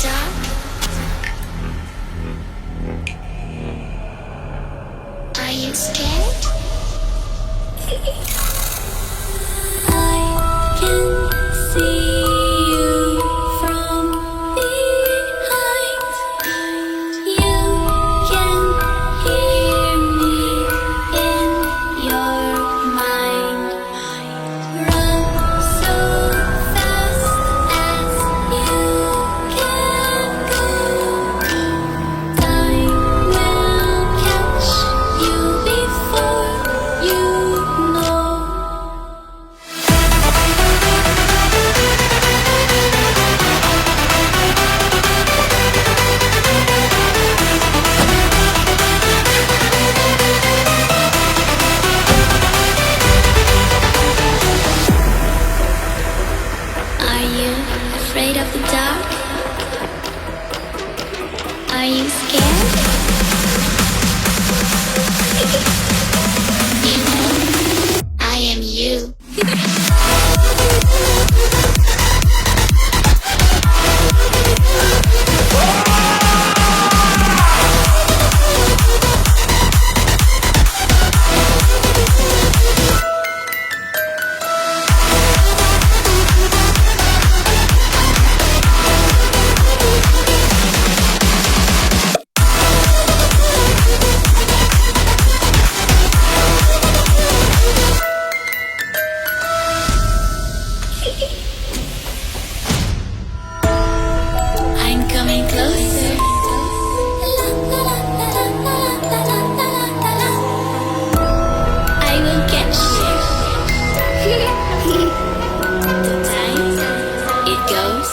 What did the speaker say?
dark? Are you scared? I can see you from behind. You can hear me in your mind. Run so fast as you can go. Time will catch you before you know. Are you afraid of the dark? Are you scared? You know, I am you. I'm coming closer. I will catch you. The time it goes